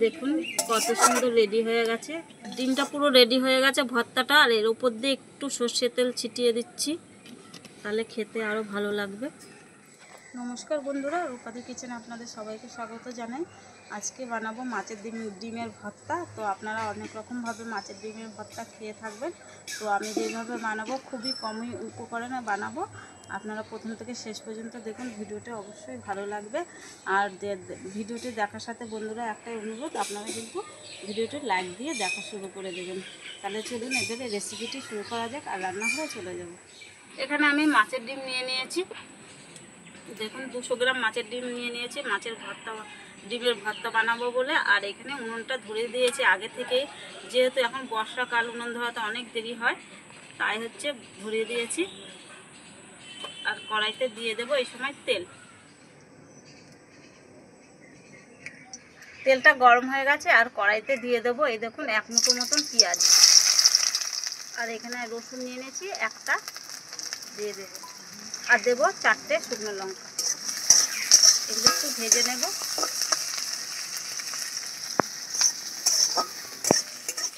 দেখুন কত সুন্দর রেডি হয়ে গেছে। ডিমটা পুরো রেডি হয়ে গেছে ভর্তাটা। আর এর উপর দিয়ে একটু সর্ষের তেল ছিটিয়ে দিচ্ছি, তাহলে খেতে আরও ভালো লাগবে। নমস্কার বন্ধুরা, রূপাদি কিচেনে আপনাদের সবাইকে স্বাগত জানাই। আজকে বানাবো মাছের ডিমের ভর্তা। তো আপনারা অনেক রকমভাবে মাছের ডিমের ভর্তা খেয়ে থাকবেন। তো আমি যেভাবে বানাবো খুবই কমই উপকরণে বানাবো। আপনারা প্রথম থেকে শেষ পর্যন্ত দেখুন, ভিডিওটি অবশ্যই ভালো লাগবে। আর ভিডিওটি দেখার সাথে বন্ধুরা একটাই অনুরোধ, আপনারা কিন্তু ভিডিওটি লাইক দিয়ে দেখা শুরু করে দেবেন। তাহলে চলুন এবারে রেসিপিটি শুরু করা যাক আর রান্নাঘরে চলে যাব। এখানে আমি মাছের ডিম নিয়ে নিয়েছি। দেখুন 200 গ্রাম মাছের ডিম নিয়ে নিয়েছি ডিমের ভর্তা বানাবো বলে। আর এখানে উনুনটা ধরিয়ে দিয়েছি আগে থেকেই, যেহেতু এখন বর্ষাকাল, উনুন ধরাতে অনেক দেরি হয়, তাই হচ্ছে ধরিয়ে দিয়েছি। আর কড়াইতে দিয়ে দেবো এই সময় তেলটা গরম হয়ে গেছে। আর কড়াইতে দিয়ে দেবো এই দেখুন 1 মুঠো মতন পেঁয়াজ। আর এখানে রসুন নিয়ে নিয়েছি একটা, দিয়ে দেবো। আর দেবো 4টে শুকনো লঙ্কা। এগুলো একটু ভেজে নেব।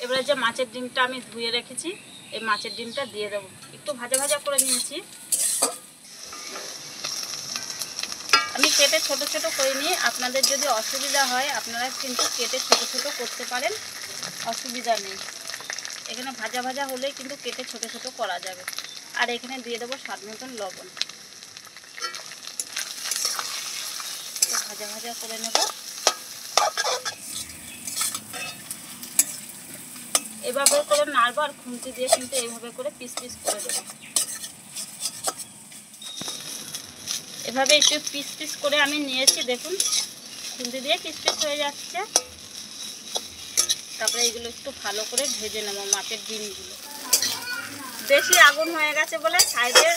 এবারে যে মাছের ডিমটা আমি ধুয়ে রেখেছি, এই মাছের ডিমটা দিয়ে দেবো। একটু ভাজা ভাজা করে নিয়েছি। আমি কেটে ছোট ছোট করে নিই। আপনাদের যদি অসুবিধা হয় আপনারা কিন্তু কেটে ছোট ছোট করতে পারেন, অসুবিধা নেই। এখানে ভাজা ভাজা হলেই কিন্তু কেটে ছোট ছোট করা যাবে। আর এখানে দিয়ে দেবো স্বাদ মতন লবণ। ভাজা ভাজা করে নেব। এভাবে করে নাড়বো আর খুন্তি দিয়ে কিন্তু এইভাবে করে পিস পিস করে দেবো। এভাবে একটু পিস পিস করে আমি নিয়েছি। দেখুন খুন্তি দিয়ে পিস পিস হয়ে যাচ্ছে। তারপরে এগুলো একটু ভালো করে ভেজে নেব মাছের ডিমগুলো। বেশি আগুন হয়ে গেছে বলে সাইডে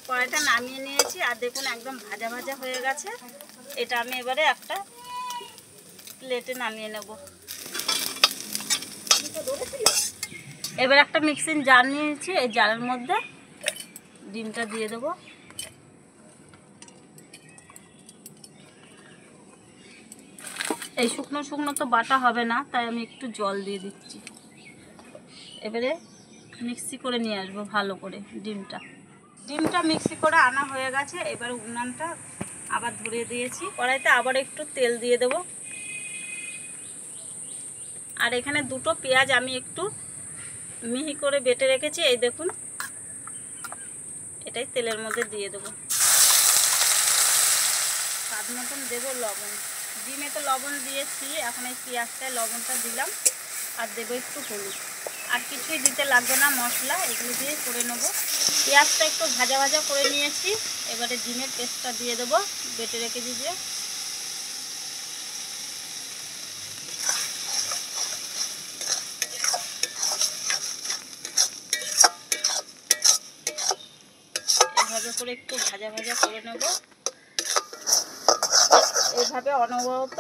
কড়াইটা নামিয়ে নিয়েছি। আর দেখুন একদম ভাজা ভাজা হয়ে গেছে। এটা আমি এবারে একটা প্লেটে নামিয়ে নেব। এবার একটা মিক্সিং জার নিয়েছি, এই জারের মধ্যে ডিমটা দিয়ে দেবো। এই শুকনো শুকনো তো বাটা হবে না, তাই আমি একটু জল দিয়ে দিচ্ছি। এবারে মিক্সি করে নিয়ে আসবো ভালো করে ডিমটা মিক্সি করে আনা হয়ে গেছে। এবার উনানটা আবার ধরিয়ে দিয়েছি। কড়াইতে আবার একটু তেল দিয়ে দেব। আর এখানে 2টো পেঁয়াজ আমি একটু মিহি করে বেটে রেখেছি, এই দেখুন। এটাই তেলের মধ্যে দিয়ে দেবো। স্বাদ মতন দেবো লবণ। ডিমে তো লবণ দিয়েছি, এখন এই পেঁয়াজটায় লবণটা দিলাম। আর দেবো একটু হলুদ। আর কিছুই দিতে লাগবে না, মশলা এগুলো দিয়ে করে নেবো। পেঁয়াজটা একটু ভাজা ভাজা করে নিয়েছি। এবারে ডিমের পেস্টটা দিয়ে দেবো, বেটে রেখে দিয়ে। এভাবে করে একটু ভাজা ভাজা করে নেব। এইভাবে অনবরত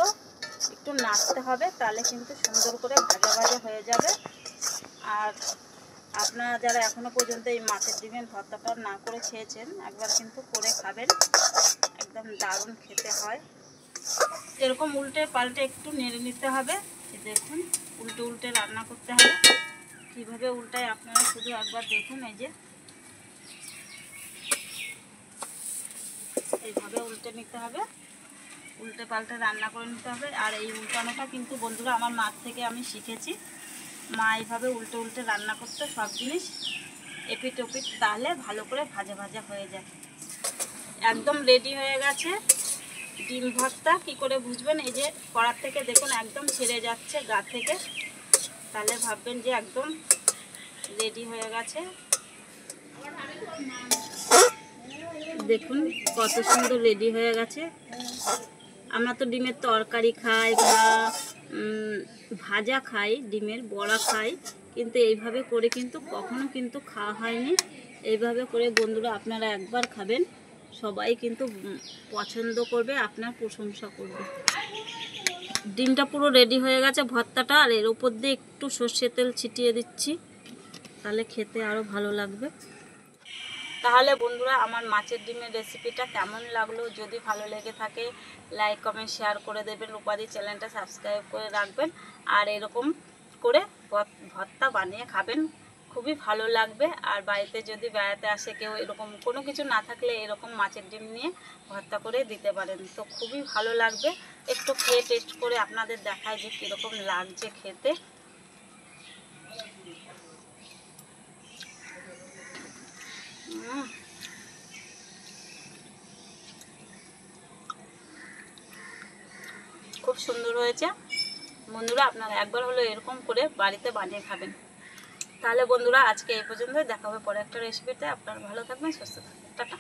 একটু নাড়তে হবে, তাহলে কিন্তু সুন্দর করে ভাজা ভাজা হয়ে যাবে। আর আপনারা যারা এখনো পর্যন্ত এই মাছের ডিমের ভর্তাটা না করে খেয়েছেন, একবার কিন্তু করে খাবেন, একদম দারুণ খেতে হয়। এরকম উল্টে পাল্টে একটু নেড়ে নিতে হবে। দেখুন উল্টে উল্টে রান্না করতে হবে। কীভাবে উল্টায় আপনারা শুধু একবার দেখুন। এই যে এইভাবে উল্টে নিতে হবে, উল্টে পাল্টে রান্না করে নিতে হবে। আর এই উল্টানোটা কিন্তু বন্ধুরা আমার মার থেকে আমি শিখেছি। মা এইভাবে উল্টে উল্টে রান্না করতে, সব জিনিস এপিট ওপিট, তাহলে ভালো করে ভাজা ভাজা হয়ে যায়। একদম রেডি হয়ে গেছে ডিম ভর্তা। কী করে বুঝবেন? এই যে কড়ার থেকে দেখুন একদম ছেড়ে যাচ্ছে গা থেকে, তাহলে ভাববেন যে একদম রেডি হয়ে গেছে। দেখুন কত সুন্দর রেডি হয়ে গেছে। আমরা তো ডিমের তরকারি খাই বা ভাজা খাই, ডিমের বড়া খাই, কিন্তু এইভাবে করে কিন্তু কখনো কিন্তু খাওয়া হয়নি। এইভাবে করে বন্ধুরা আপনারা একবার খাবেন, সবাই কিন্তু পছন্দ করবে, আপনার প্রশংসা করবে। ডিমটা পুরো রেডি হয়ে গেছে ভর্তাটা। আর এর উপর দিয়ে একটু সর্ষের তেল ছিটিয়ে দিচ্ছি, তাহলে খেতে আরও ভালো লাগবে। তাহলে বন্ধুরা আমার মাছের ডিমের রেসিপিটা কেমন লাগলো, যদি ভালো লেগে থাকে লাইক কমেন্ট শেয়ার করে দেবেন, রূপাদি চ্যানেলটা সাবস্ক্রাইব করে রাখবেন। আর এরকম করে ভর্তা বানিয়ে খাবেন, খুবই ভালো লাগবে। আর বাড়িতে যদি বেড়াতে আসে কেউ, এরকম কোনো কিছু না থাকলে এরকম মাছের ডিম নিয়ে ভর্তা করে দিতে পারেন, তো খুবই ভালো লাগবে। একটু খেয়ে টেস্ট করে আপনাদের দেখায় যে কীরকম লাগছে খেতে। খুব সুন্দর হয়েছে বন্ধুরা, আপনারা একবার হলো এরকম করে বাড়িতে বানিয়ে খাবেন। তাহলে বন্ধুরা আজকে এই পর্যন্ত, দেখা হবে পরে একটা রেসিপিতে। আপনারা ভালো থাকবেন, সুস্থ থাকবেন, টাটা।